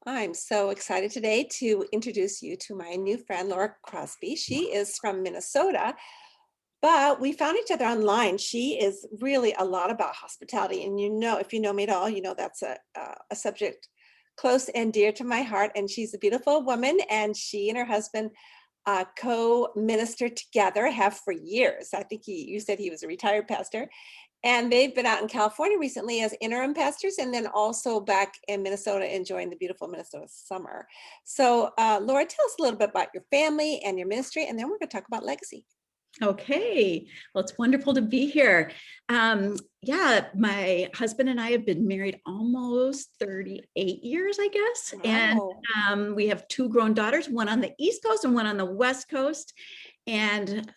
I'm so excited today to introduce you to my new friend, Laura Crosby. She is from Minnesota, but we found each other online. She is really a lot about hospitality. And if you know me at all, that's a subject close and dear to my heart. And she's a beautiful woman, and she and her husband co-minister together, have for years. I think you said he was a retired pastor, and they've been out in California recently as interim pastors, and then also back in Minnesota enjoying the beautiful Minnesota summer. So, Laura, tell us a little bit about your family and your ministry, and then we're going to talk about legacy. Okay, well, it's wonderful to be here. Yeah, my husband and I have been married almost 38 years, I guess. And Wow. we have two grown daughters, one on the East Coast and one on the West Coast. And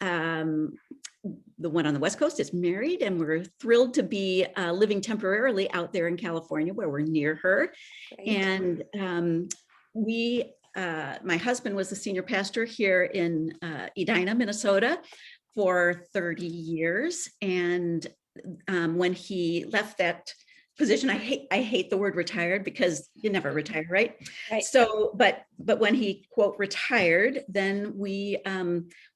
the one on the West Coast is married, and we're thrilled to be living temporarily out there in California where we're near her. Great. And my husband was the senior pastor here in Edina, Minnesota for 30 years. And when he left that position, I hate the word retired because you never retire, right? Right. So, but when he quote retired, then we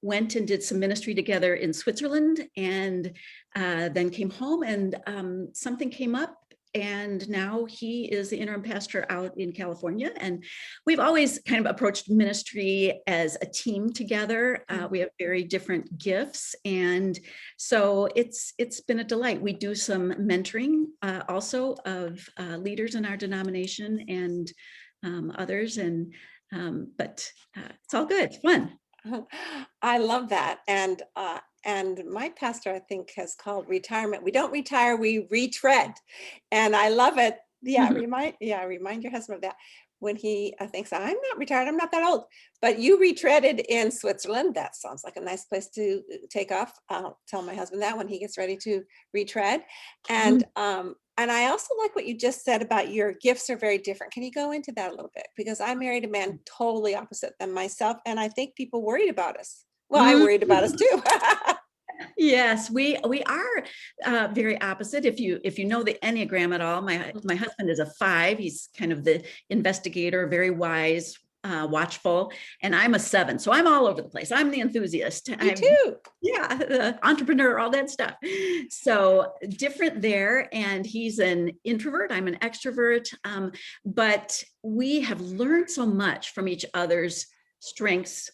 went and did some ministry together in Switzerland, and then came home, and something came up. And now he is the interim pastor out in California. And we've always kind of approached ministry as a team together. We have very different gifts. And so it's been a delight. We do some mentoring also of leaders in our denomination and others. But it's all good. It's fun. I love that. And my pastor, I think, has called retirement. We don't retire, we retread. And I love it. Yeah, remind your husband of that when he thinks, I'm not retired, I'm not that old. But you retreaded in Switzerland. That sounds like a nice place to take off. I'll tell my husband that when he gets ready to retread. And I also like what you just said about your gifts are very different. Can you go into that a little bit? Because I married a man totally opposite than myself, and I think people worried about us. Well, I worried about us too. Yes, we are very opposite. If you know the Enneagram at all, my husband is a 5. He's kind of the investigator, very wise, watchful, and I'm a 7. So I'm all over the place. I'm the enthusiast. Me too. Yeah, the entrepreneur, all that stuff. So different there. And he's an introvert. I'm an extrovert. But we have learned so much from each other's strengths,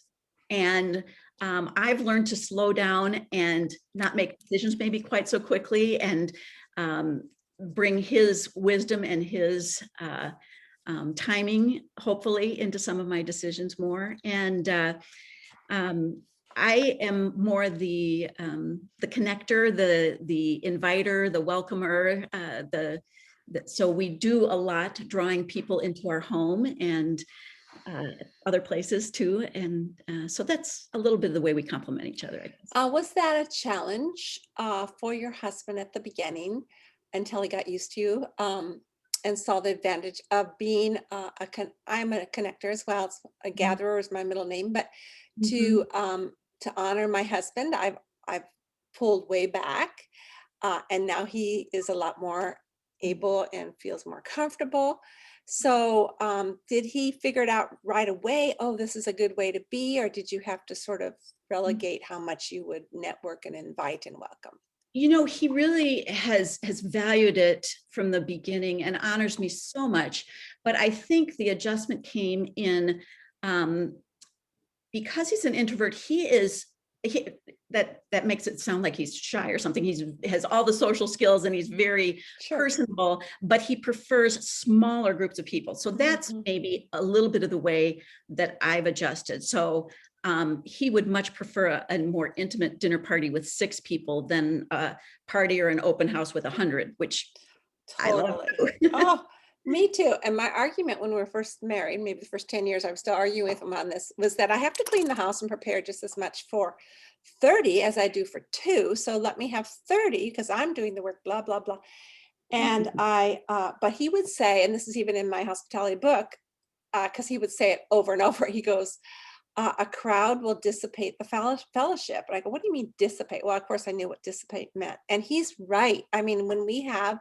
and I've learned to slow down and not make decisions maybe quite so quickly, and bring his wisdom and his timing, hopefully, into some of my decisions more. And I am more the connector, the inviter, the welcomer, so we do a lot drawing people into our home and other places too. And so that's a little bit of the way we complement each other, I guess. Was that a challenge for your husband at the beginning until he got used to you and saw the advantage of being I'm a connector as well. It's a gatherer is my middle name, but to honor my husband, I've pulled way back, and now he is a lot more able and feels more comfortable. So did he figure it out right away? Oh, this is a good way to be, or did you have to sort of relegate how much you would network and invite and welcome? He really has valued it from the beginning and honors me so much. But I think the adjustment came in because he's an introvert. That makes it sound like he's shy or something. He has all the social skills and he's very personable, but he prefers smaller groups of people. So that's maybe a little bit of the way that I've adjusted. So he would much prefer a more intimate dinner party with 6 people than a party or an open house with 100, which Totally. I love. Oh, me too. And my argument when we were first married, maybe the first 10 years, I was still arguing with him on this, was that I have to clean the house and prepare just as much for 30 as I do for 2. So let me have 30 because I'm doing the work, blah, blah, blah. And but he would say, and this is even in my hospitality book, because he would say it over and over, he goes, a crowd will dissipate the fellowship. And I go, what do you mean dissipate? Well, of course I knew what dissipate meant. And he's right. I mean, when we have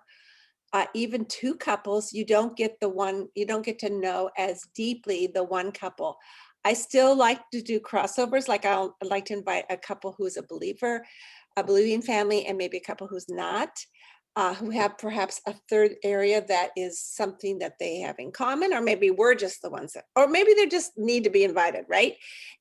even two couples, you don't get to know as deeply the one couple. I still like to do crossovers. Like I'd like to invite a couple who's a believer, a believing family, and maybe a couple who's not, who have perhaps a third area that is something that they have in common, or maybe we're just the ones that, or maybe they just need to be invited, right?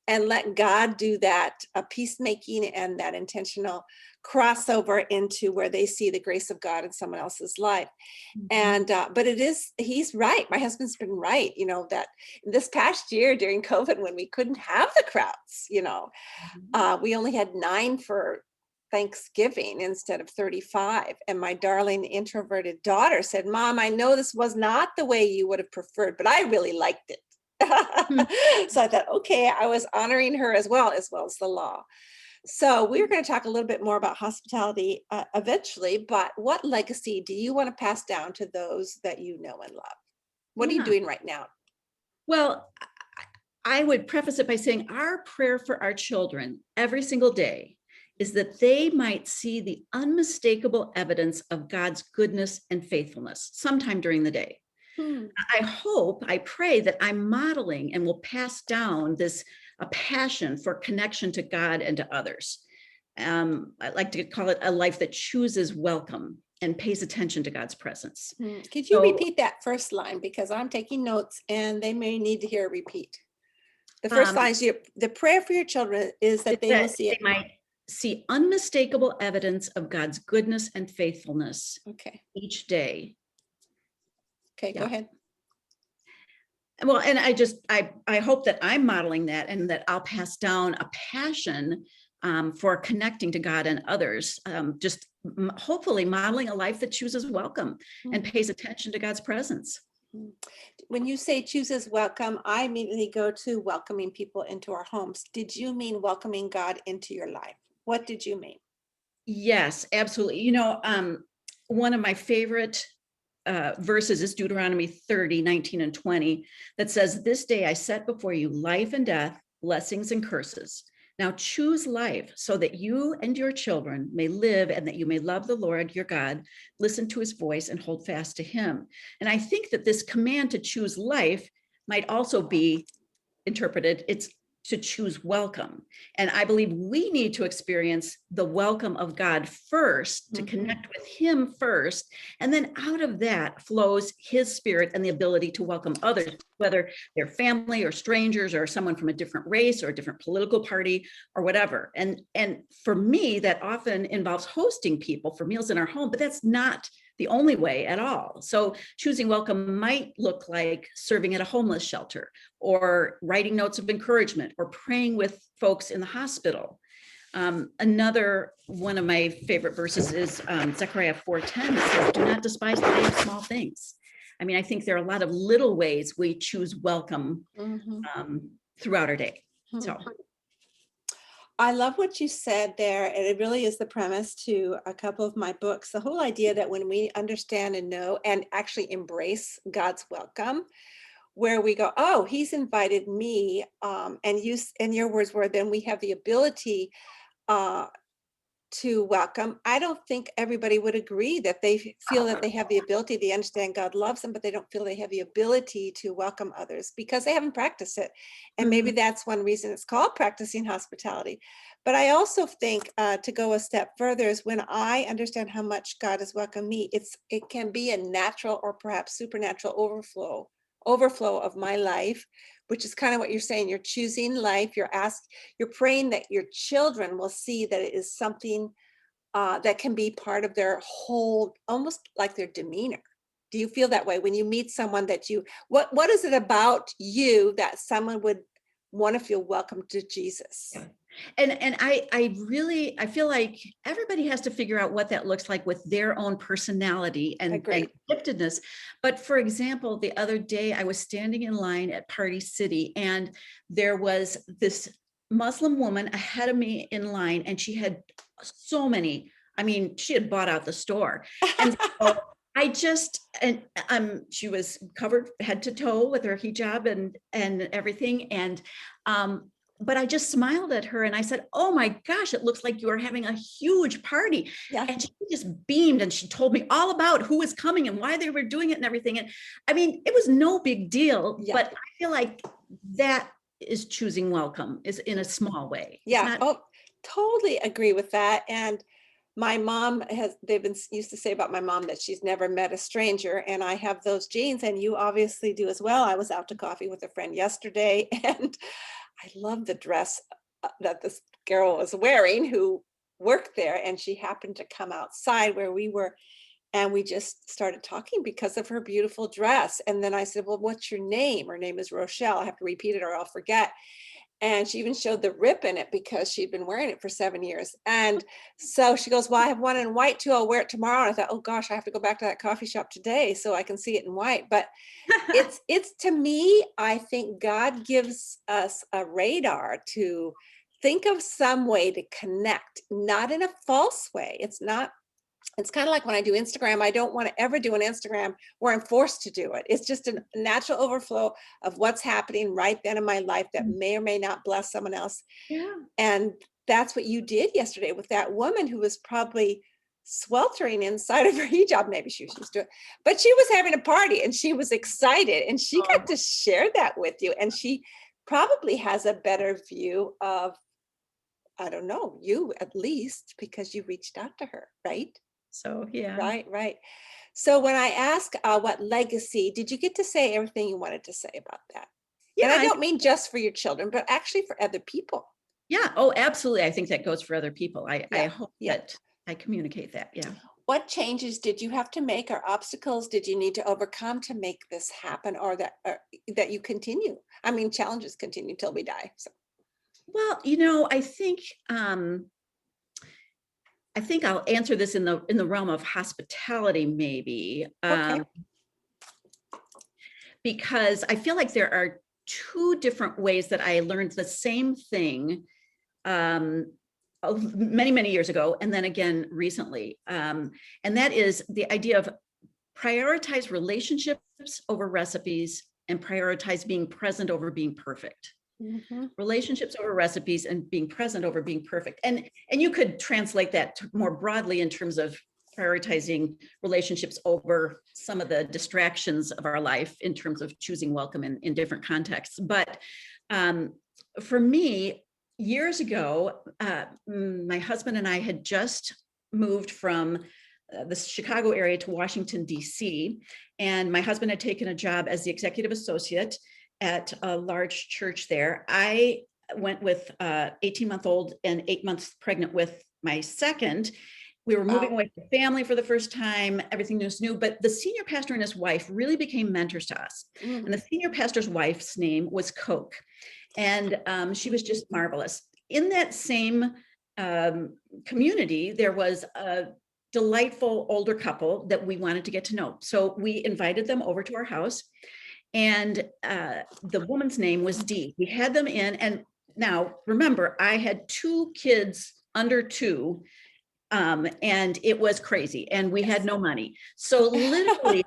And let God do that peacemaking and that intentional crossover into where they see the grace of God in someone else's life. And but he's right. My husband's been right, that this past year during COVID, when we couldn't have the crowds, we only had 9 for Thanksgiving instead of 35. And my darling introverted daughter said, Mom, I know this was not the way you would have preferred, but I really liked it. So I thought, okay, I was honoring her as well as the law. So we're going to talk a little bit more about hospitality eventually, but what legacy do you want to pass down to those that you know and love? What are you doing right now? Well, I would preface it by saying our prayer for our children every single day is that they might see the unmistakable evidence of God's goodness and faithfulness sometime during the day. I pray that I'm modeling and will pass down a passion for connection to God and to others. I like to call it a life that chooses welcome and pays attention to God's presence. Could you repeat that first line? Because I'm taking notes and they may need to hear a repeat. The first line is the prayer for your children is that they will see it. They might see unmistakable evidence of God's goodness and faithfulness each day. Okay, go ahead. Well, and I hope that I'm modeling that and that I'll pass down a passion for connecting to God and others, just hopefully modeling a life that chooses welcome and pays attention to God's presence. When you say chooses welcome, I immediately go to welcoming people into our homes. Did you mean welcoming God into your life? What did you mean? Yes, absolutely. One of my favorite verses is Deuteronomy 30, 19 and 20, that says, this day I set before you life and death, blessings and curses. Now choose life so that you and your children may live and that you may love the Lord your God, listen to his voice and hold fast to him. And I think that this command to choose life might also be interpreted, it's to choose welcome. And I believe we need to experience the welcome of God first, to connect with him first. And then out of that flows his spirit and the ability to welcome others, whether they're family or strangers or someone from a different race or a different political party or whatever. And for me, that often involves hosting people for meals in our home, but that's not the only way at all. So choosing welcome might look like serving at a homeless shelter or writing notes of encouragement or praying with folks in the hospital. Another one of my favorite verses is Zechariah 4:10 that says, do not despise the day of small things. I mean, I think there are a lot of little ways we choose welcome throughout our day. So I love what you said there, and it really is the premise to a couple of my books. The whole idea that when we understand and know and actually embrace God's welcome, where we go, oh, he's invited me, and your words were, then we have the ability to welcome. I don't think everybody would agree that they feel that they have the ability, they understand God loves them, but they don't feel they have the ability to welcome others because they haven't practiced it. And maybe that's one reason it's called practicing hospitality. But I also think to go a step further is when I understand how much God has welcomed me, it can be a natural or perhaps supernatural overflow of my life, which is kind of what you're saying. You're choosing life. You're praying that your children will see that it is something that can be part of their whole, almost like their demeanor. Do you feel that way when you meet someone that what is it about you that someone would want to feel welcome to Jesus? Yeah. And I feel like everybody has to figure out what that looks like with their own personality and giftedness. But for example, the other day I was standing in line at Party City and there was this Muslim woman ahead of me in line and she had so many, she had bought out the store. And so she was covered head to toe with her hijab and everything. And but I just smiled at her and I said, oh my gosh, it looks like you are having a huge party. Yeah. And she just beamed and she told me all about who was coming and why they were doing it and everything. And I mean, it was no big deal, Yeah. but I feel like that is choosing welcome, is in a small way. It's Yeah. not, Oh, totally agree with that. And my mom they've been used to say about my mom that she's never met a stranger. And I have those genes, and you obviously do as well. I was out to coffee with a friend yesterday, and I love the dress that this girl was wearing who worked there. And she happened to come outside where we were, and we just started talking because of her beautiful dress. And then I said, well, what's your name? Her name is Rochelle. I have to repeat it or I'll forget. And she even showed the rip in it because she'd been wearing it for 7 years. And so she goes, well, I have one in white too. I'll wear it tomorrow. And I thought, oh gosh, I have to go back to that coffee shop today so I can see it in white. But it's to me, I think God gives us a radar to think of some way to connect, not in a false way. It's kind of like when I do Instagram, I don't want to ever do an Instagram where I'm forced to do it. It's just a natural overflow of what's happening right then in my life that may or may not bless someone else. yeah. And that's what you did yesterday with that woman who was probably sweltering inside of her hijab. Maybe she was used to it, but she was having a party and she was excited and she got to share that with you. And she probably has a better view of, I don't know, you at least, because you reached out to her, right? So, yeah. Right, right. So when I ask what legacy, did you get to say everything you wanted to say about that? Yeah. And I don't mean just for your children, but actually for other people. Yeah. Oh, absolutely. I think that goes for other people. I Yeah, hope yeah. that I communicate that. Yeah. What changes did you have to make, or obstacles did you need to overcome to make this happen, or that you continue? I mean, challenges continue till we die. So. Well, I think I'll answer this in the realm of hospitality, maybe, Okay. because I feel like there are two different ways that I learned the same thing many, many years ago, and then again recently. And that is the idea of prioritize relationships over recipes and prioritize being present over being perfect. Mhm. Relationships over recipes and being present over being perfect. And you could translate that more broadly in terms of prioritizing relationships over some of the distractions of our life in terms of choosing welcome in different contexts. But for me, years ago, my husband and I had just moved from the Chicago area to Washington, D.C. And my husband had taken a job as the executive associate at a large church there. I went with 18-month-old and 8 months pregnant with my second. We were moving away from family for the first time. Everything was new, but the senior pastor and his wife really became mentors to us. Mm. And the senior pastor's wife's name was Coke. And she was just marvelous. In that same community, there was a delightful older couple that we wanted to get to know. So we invited them over to our house. And the woman's name was Dee. We had them in. And now remember, I had 2 kids under 2. And it was crazy. And we had no money. So literally,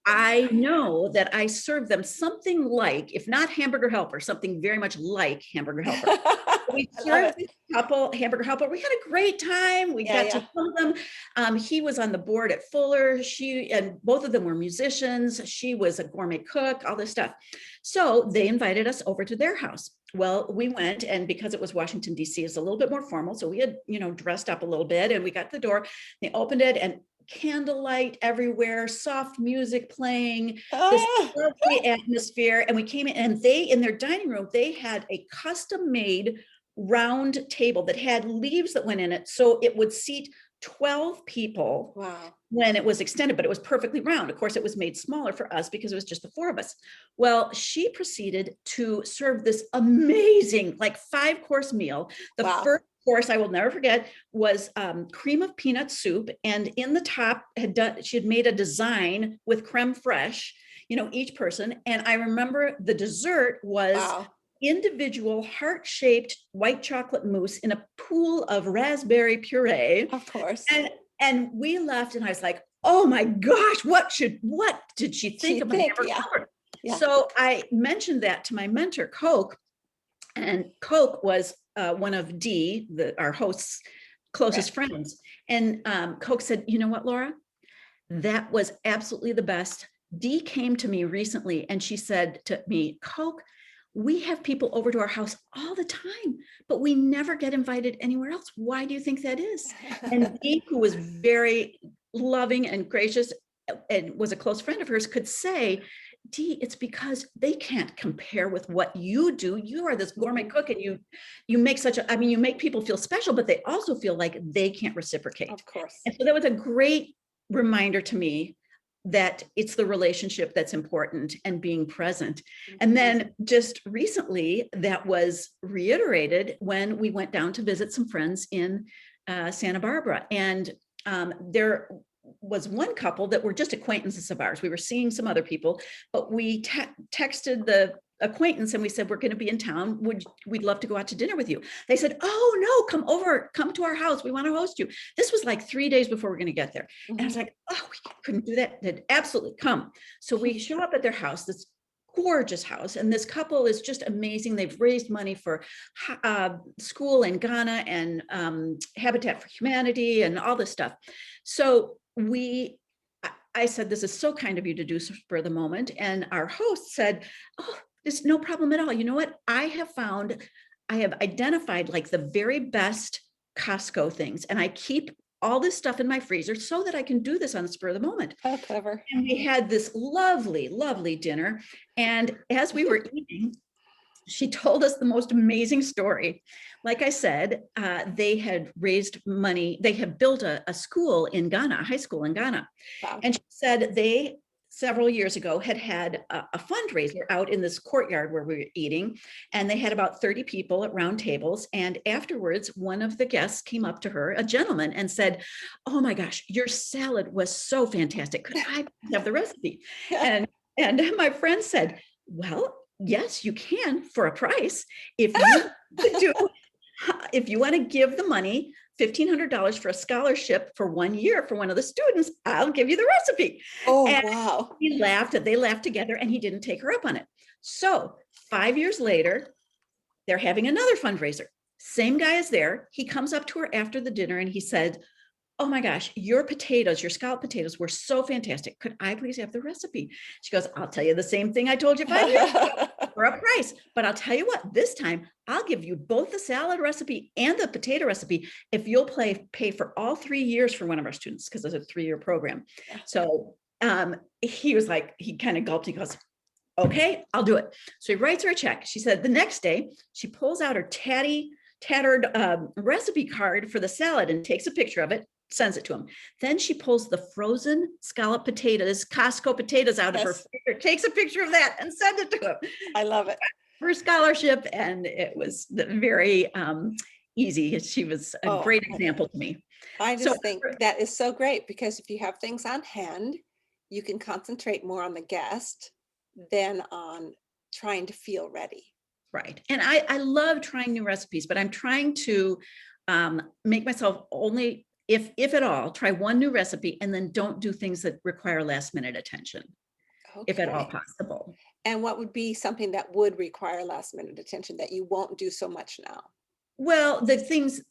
I know that I served them something like, if not Hamburger Helper, something very much like Hamburger Helper. We served this couple Hamburger Helper. We had a great time. We got to know them. He was on the board at Fuller. And both of them were musicians. She was a gourmet cook, all this stuff. So they invited us over to their house. Well, we went, and because it was Washington, D.C., it's a little bit more formal. So we had, dressed up a little bit, and we got to the door. They opened it, and candlelight everywhere, soft music playing, this lovely atmosphere. And we came in, and in their dining room, they had a custom-made round table that had leaves that went in it, so it would seat 12 people. Wow. When it was extended, but it was perfectly round. Of course, it was made smaller for us because it was just the 4 of us. Well, she proceeded to serve this amazing, like 5-course meal. The first course I will never forget was cream of peanut soup, and in the top she had made a design with creme fraiche, each person. And I remember the dessert was individual heart-shaped white chocolate mousse in a pool of raspberry puree. Of course. And we left, and I was like, oh my gosh, what did she think of my Hamburger Helper? Yeah. So I mentioned that to my mentor, Coke, And Coke was one of our host's closest friends. And Coke said, you know what, Laura? That was absolutely the best. Dee came to me recently and she said to me, Coke, we have people over to our house all the time, but we never get invited anywhere else. Why do you think that is? And Dee, who was very loving and gracious and was a close friend of hers, could say, Dee, it's because they can't compare with what you do. You are this gourmet cook and you make you make people feel special, but they also feel like they can't reciprocate. Of course. And so that was a great reminder to me that it's the relationship that's important and being present. And then just recently that was reiterated when we went down to visit some friends in Santa Barbara. And there was one couple that were just acquaintances of ours. We were seeing some other people, but we texted the acquaintance and we said, we're going to be in town. We'd love to go out to dinner with you. They said, oh no, come to our house. We want to host you. This was like 3 days before we're going to get there. And I was like, oh, we couldn't do that. They'd absolutely come. So we show up at their house, this gorgeous house. And this couple is just amazing. They've raised money for school in Ghana and Habitat for Humanity and all this stuff. So I said, this is so kind of you to do for the moment. And our host said, oh, there's no problem at all. You know what? I have identified like the very best Costco things. And I keep all this stuff in my freezer so that I can do this on the spur of the moment. Oh, clever. And we had this lovely, lovely dinner. And as we were eating, she told us the most amazing story. Like I said, they had raised money. They had built a school in Ghana, a high school in Ghana. Wow. And she said they, several years ago, had a fundraiser out in this courtyard where we were eating. And they had about 30 people at round tables. And afterwards, one of the guests came up to her, a gentleman, and said, oh my gosh, your salad was so fantastic. Could I have the recipe? And my friend said, well, yes, you can for a price. If you want to give the money, $1,500 for a scholarship for 1 year for one of the students, I'll give you the recipe. Oh, and wow. He laughed, and they laughed together, and he didn't take her up on it. So 5 years later, they're having another fundraiser. Same guy is there. He comes up to her after the dinner and he said, oh my gosh, your scallop potatoes were so fantastic. Could I please have the recipe? She goes, I'll tell you the same thing I told you 5 years ago for a price. But I'll tell you what, this time I'll give you both the salad recipe and the potato recipe if you'll pay for all 3 years for one of our students, because it's a 3-year program. So he was like, he kind of gulped. He goes, okay, I'll do it. So he writes her a check. She said the next day she pulls out her tattered recipe card for the salad and takes a picture of it, sends it to him. Then she pulls the frozen scallop potatoes, Costco potatoes out of her freezer, takes a picture of that and sends it to him. I love it. For scholarship. And it was very easy. She was a great example to me. I just think that is so great, because if you have things on hand, you can concentrate more on the guest than on trying to feel ready. Right. And I love trying new recipes, but I'm trying to make myself only, if at all, try one new recipe and then don't do things that require last minute attention, if at all possible. And what would be something that would require last minute attention that you won't do so much now? Well, the things,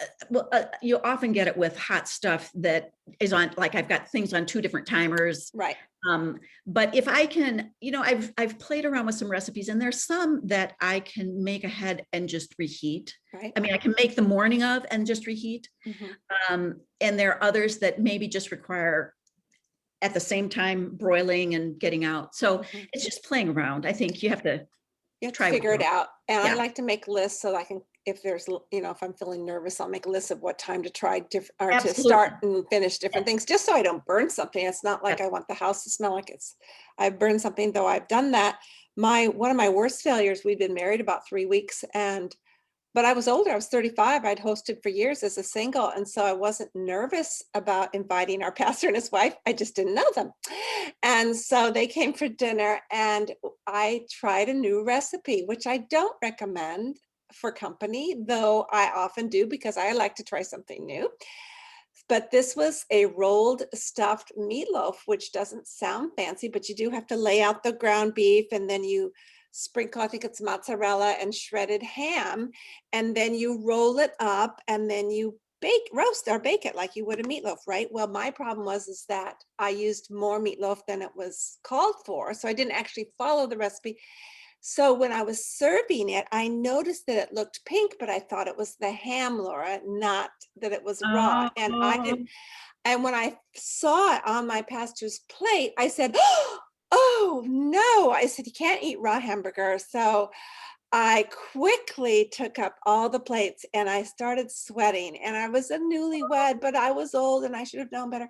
you often get it with hot stuff that is on, like I've got things on 2 different timers. Right. But if I can, I've played around with some recipes, and there's some that I can make ahead and just reheat. Right. I mean, I can make the morning of and just reheat. And there are others that maybe just require at the same time broiling and getting out. So it's just playing around. I think you have to figure it out. And I like to make lists so I can, if there's, if I'm feeling nervous, I'll make a list of what time to try different, or to start and finish different things, just so I don't burn something. It's not like I want the house to smell like I've burned something, though I've done that. One of my worst failures, we'd been married about 3 weeks, but I was older. I was 35. I'd hosted for years as a single. And so I wasn't nervous about inviting our pastor and his wife. I just didn't know them. And so they came for dinner, and I tried a new recipe, which I don't recommend for company, though I often do because I like to try something new. But this was a rolled stuffed meatloaf, which doesn't sound fancy, but you do have to lay out the ground beef, and then you sprinkle, I think it's mozzarella and shredded ham, and then you roll it up and then you roast or bake it like you would a meatloaf, right? Well, my problem is that I used more meatloaf than it was called for, so I didn't actually follow the recipe. So when I was serving it, I noticed that it looked pink, but I thought it was the ham, Laura, not that it was raw. And I Oh, didn't, and when I saw it on my pastor's plate, I said, "Oh no." I said, "You can't eat raw hamburger." So I quickly took up all the plates and I started sweating. And I was a newlywed, but I was old and I should have known better.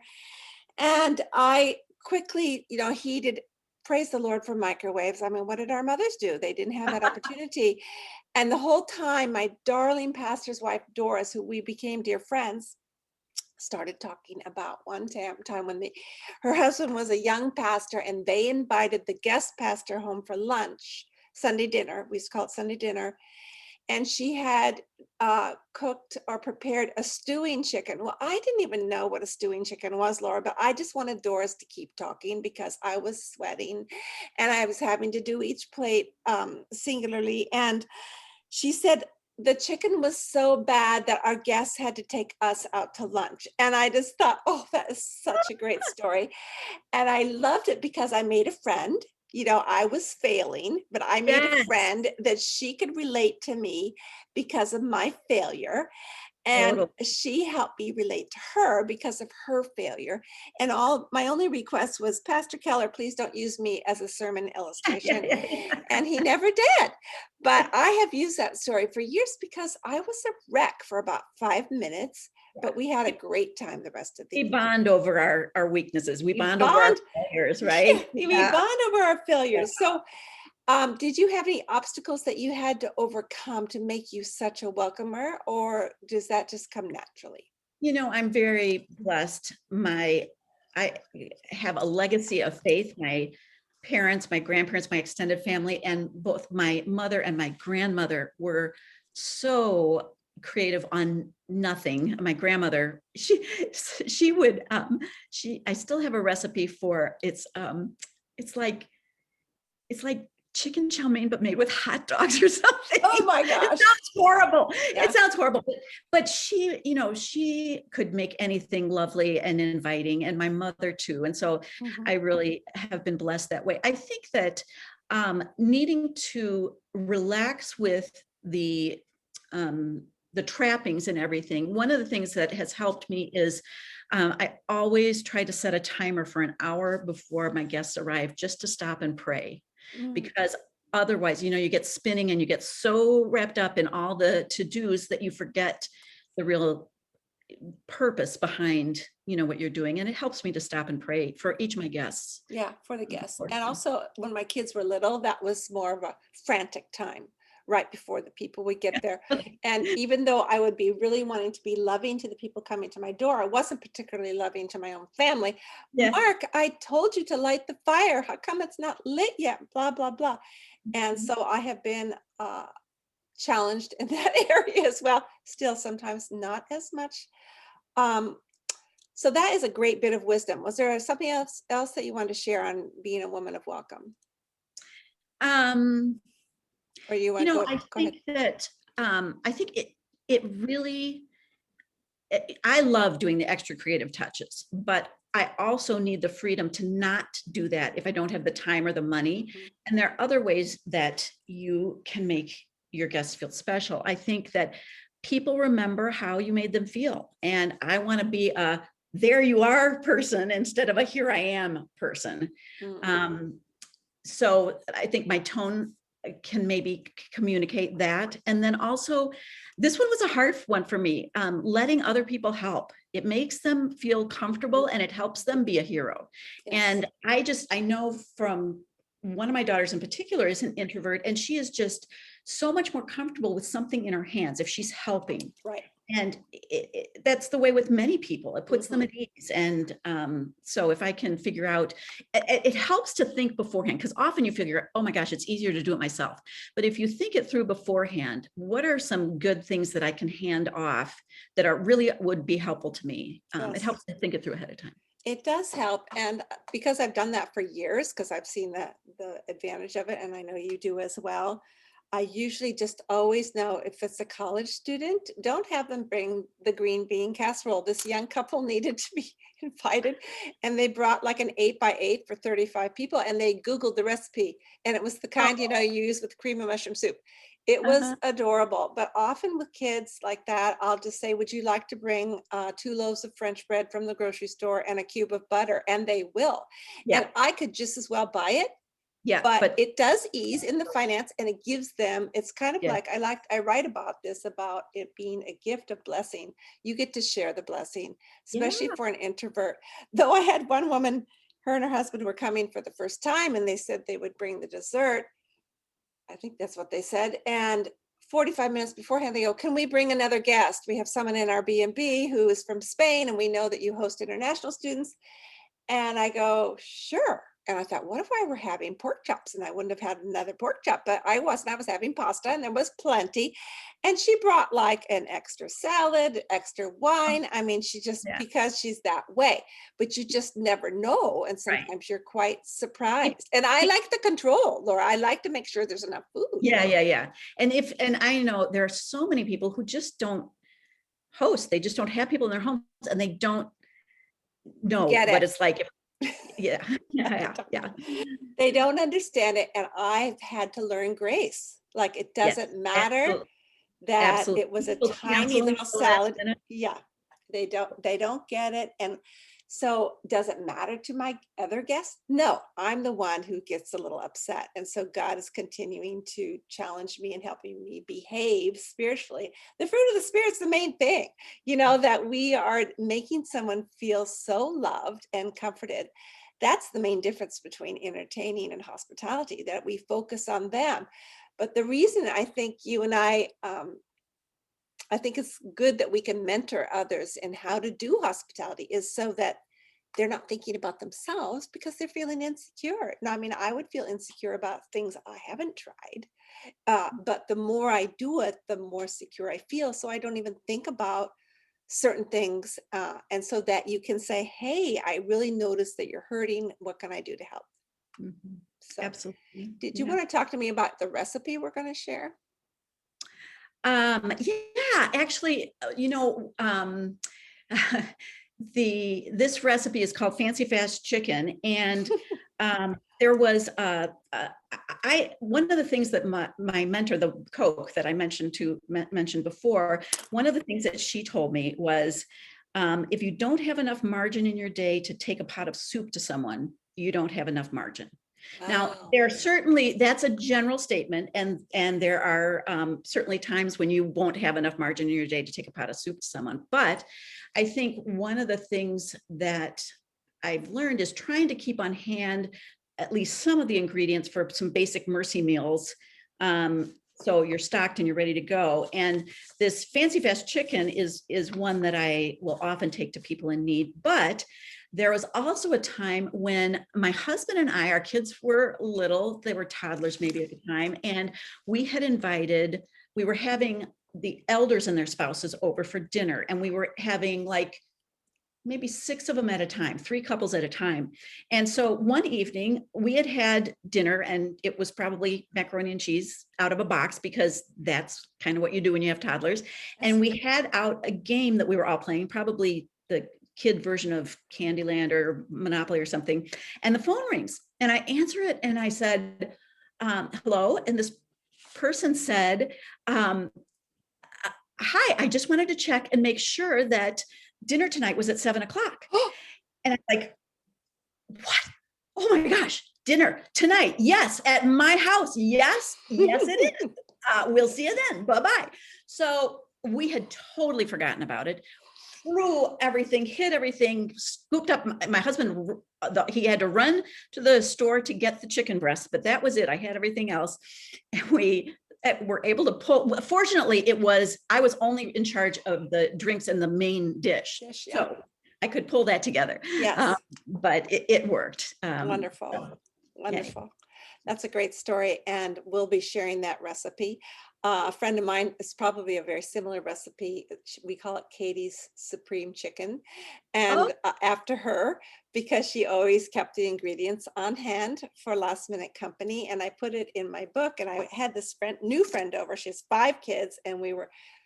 And I quickly, heated, praise the Lord for microwaves. I mean, what did our mothers do? They didn't have that opportunity. And the whole time, my darling pastor's wife, Doris, who we became dear friends, started talking about one time when her husband was a young pastor and they invited the guest pastor home for lunch, Sunday dinner. We used to call it Sunday dinner. And she had cooked or prepared a stewing chicken. Well, I didn't even know what a stewing chicken was, Laura, but I just wanted Doris to keep talking because I was sweating and I was having to do each plate singularly. And she said the chicken was so bad that our guests had to take us out to lunch. And I just thought, oh, that is such a great story. And I loved it because I made a friend. I was failing, but I made a yes, friend that she could relate to me because of my failure. And totally. she helped me relate to her because of her failure. And my only request was, Pastor Keller, please don't use me as a sermon illustration. And he never did. But I have used that story for years because I was a wreck for about 5 minutes, but we had a great time the rest of the We evening. bond over our weaknesses. We We bond over our bond, failures, yeah, right? we Yeah. bond over our Yeah. failures. So, did you have any obstacles that you had to overcome to make you such a welcomer, or does that just come naturally? I'm very blessed. I have a legacy of faith. My parents, my grandparents, my extended family, and both my mother and my grandmother were so creative on nothing. My grandmother, she would, I still have a recipe for it's like, it's like chicken chow mein, but made with hot dogs or something. Oh my It gosh. sounds horrible. Yeah. It sounds horrible, but she could make anything lovely and inviting, and my mother too. And so Mhm. I really have been blessed that way. I think that needing to relax with the trappings and everything. One of the things that has helped me is I always try to set a timer for an hour before my guests arrive, just to stop and pray, Mm. because otherwise, you get spinning and you get so wrapped up in all the to-dos that you forget the real purpose behind, what you're doing. And it helps me to stop and pray for each of my guests. Yeah, for the guests. And Unfortunately. also, when my kids were little, that was more of a frantic time right before the people would get there. And even though I would be really wanting to be loving to the people coming to my door, I wasn't particularly loving to my own family. Yeah. Mark, I told you to light the fire. How come it's not lit yet? Blah, blah, blah. And Mhm. so I have been challenged in that area as well. Still, sometimes not as much. Um, so that is a great bit of wisdom. Was there something else that you wanted to share on being a woman of welcome? Um, Or you want to I go ahead? think that I think it really I love doing the extra creative touches, but I also need the freedom to not do that if I don't have the time or the money. Mhm. And there are other ways that you can make your guests feel special. I think that people remember how you made them feel. And I want to be a there you are person instead of a here I am person. Mm. So I think my tone can maybe communicate that. And then also, this one was a hard one for me, letting other people help. It makes them feel comfortable and it helps them be a hero. Yes. And I know from one of my daughters in particular is an introvert, and she is just so much more comfortable with something in her hands if she's helping. Right. And that's the way with many people. It puts them Mhm. at ease. And so if I can figure out, it helps to think beforehand, because often you figure, oh my gosh, it's easier to do it myself. But if you think it through beforehand, what are some good things that I can hand off that are really would be helpful to me? It Yes. helps to think it through ahead of time. It does help, and because I've done that for years, because I've seen the advantage of it, and I know you do as well. I usually just always know if it's a college student, don't have them bring the green bean casserole. This young couple needed to be invited, and they brought like an 8 by 8 for 35 people, and they Googled the recipe, and it was the kind, you know, Oh, you use with cream of mushroom soup. It was uh-huh. adorable, but often with kids like that, I'll just say, would you like to bring 2 loaves of French bread from the grocery store and a cube of butter? And they will. Yeah, And I could just as well buy it, yeah, but but it does ease in the finance and it gives them, it's kind of yeah, like, I write about this, about it being a gift of blessing. You get to share the blessing, yeah. especially for an introvert. Though I had one woman, her and her husband were coming for the first time and they said they would bring the dessert. I think that's what they said. And 45 minutes beforehand, they go, can we bring another guest? We have someone in our B&B who is from Spain, and we know that you host international students. And I go, sure. And I thought, what if I were having pork chops? And I wouldn't have had another pork chop, but I wasn't. I was having pasta and there was plenty. And she brought like an extra salad, extra Oh, wine. I mean, she just, yeah, because she's that way, but you just never know. And right. sometimes you're quite If, surprised. And I if like the control, Laura. I like to make sure there's enough food. yeah, yeah, yeah. And I know there are so many people who just don't host. They just don't have people in their homes and they don't know Get what it. it's like. Yeah, They yeah, don't yeah. they don't understand it. And I've had to learn grace. Like it Yes, doesn't matter absolutely, that absolutely. it was a People tiny canceling little the last salad. minute. Yeah, they don't get it. And so does it matter to my other guests? No, I'm the one who gets a little upset. And so God is continuing to challenge me and helping me behave spiritually. The fruit of the spirit's the main thing, you know, that we are making someone feel so loved and comforted. That's the main difference between entertaining and hospitality, that we focus on them. But the reason I think you and I think it's good that we can mentor others in how to do hospitality is so that they're not thinking about themselves because they're feeling insecure. Now, I mean, I would feel insecure about things I haven't tried, but the more I do it, the more secure I feel. So I don't even think about certain things. And so that you can say, hey, I really noticed that you're hurting. What can I do to help? Mhm. So, Absolutely, did you yeah. want to talk to me about the recipe we're going to share? Yeah, actually, this recipe is called Fancy Fast Chicken, and there was I one of the things that my mentor, the Coke that I mentioned before, one of the things that she told me was, if you don't have enough margin in your day to take a pot of soup to someone, you don't have enough margin. Now, Oh, there are certainly, that's a general statement, and there are certainly times when you won't have enough margin in your day to take a pot of soup to someone. But I think one of the things that I've learned is trying to keep on hand at least some of the ingredients for some basic mercy meals. So you're stocked and you're ready to go. And this Fancy Fast Chicken is one that I will often take to people in need. But there was also a time when my husband and I, our kids were little, they were toddlers maybe at the time, and we were having the elders and their spouses over for dinner, and we were having like maybe 6 of them at a time, 3 couples at a time. And so one evening we had dinner, and it was probably macaroni and cheese out of a box because that's kind of what you do when you have toddlers. And we had out a game that we were all playing, probably the kid version of Candyland or Monopoly or something. And the phone rings and I answer it and I said, hello. And this person said, hi, I just wanted to check and make sure that dinner tonight was at 7 o'clock. And I'm like, what? Oh my gosh, dinner tonight. Yes, at my house. Yes, yes, it is. We'll see you then. Bye-bye. So we had totally forgotten about it. Threw everything, hid everything, scooped up. My husband, he had to run to the store to get the chicken breast, but that was it. I had everything else. And we were able to pull. Fortunately, I was only in charge of the drinks and the main dish. dish, yeah. So I could pull that together. Yes. But it worked. Wonderful. So, yeah. Wonderful. That's a great story, and we'll be sharing that recipe. A friend of mine is probably a very similar recipe. We call it Katie's Supreme Chicken, Oh, and after her, because she always kept the ingredients on hand for last minute company. And I put it in my book. And I had this new friend over. She has 5 kids, and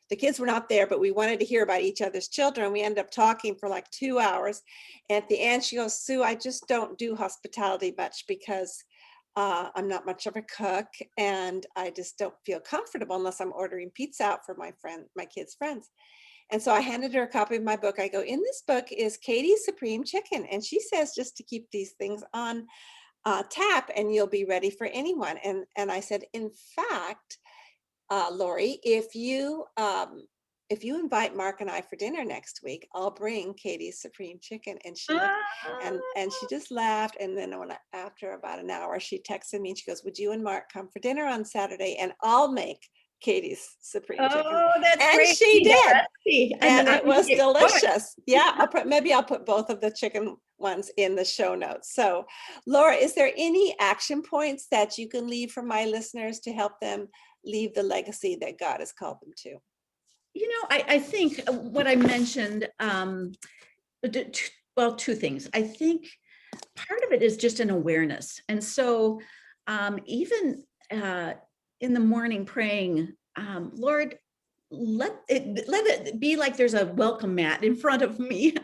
the kids were not there, but we wanted to hear about each other's children. We ended up talking for like 2 hours. And at the end, she goes, Sue, I just don't do hospitality much because I'm not much of a cook, and I just don't feel comfortable unless I'm ordering pizza out for my kids' friends. And so I handed her a copy of my book. I go, in this book is Katie's Supreme Chicken. And she says just to keep these things on tap and you'll be ready for anyone. And I said, in fact, Lori, if you invite Mark and I for dinner next week, I'll bring Katie's Supreme Chicken. And she looked and she just laughed. And then after about an hour, she texted me and she goes, would you and Mark come for dinner on Saturday? And I'll make Katie's Supreme Chicken. oh, that's And great. she Need that did. recipe. And I'm it was gonna get going. delicious. Yeah, maybe I'll put both of the chicken ones in the show notes. So, Laura, is there any action points that you can leave for my listeners to help them leave the legacy that God has called them to? You know, I think what I mentioned, well, 2 things. I think part of it is just an awareness. And so even in the morning praying, Lord, let it be like there's a welcome mat in front of me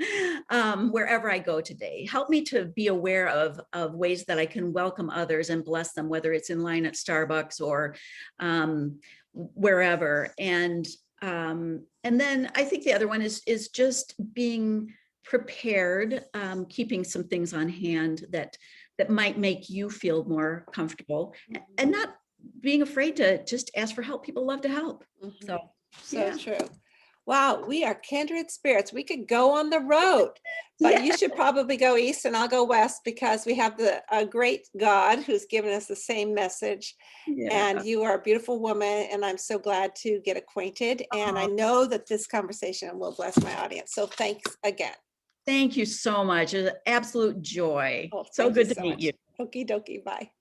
wherever I go today. Help me to be aware of ways that I can welcome others and bless them, whether it's in line at Starbucks or wherever. And then I think the other one is just being prepared, keeping some things on hand that might make you feel more comfortable, and not being afraid to just ask for help. People love to help. So Yeah. true. Wow, we are kindred spirits. We could go on the road, but Yeah. you should probably go east and I'll go west, because we have a great God who's given us the same message. Yeah. And you are a beautiful woman, and I'm so glad to get acquainted. And I know that this conversation will bless my audience. So thanks again. Thank you so much. It's an absolute joy. Oh, So thank you good to so meet much. you. Okie dokie, bye.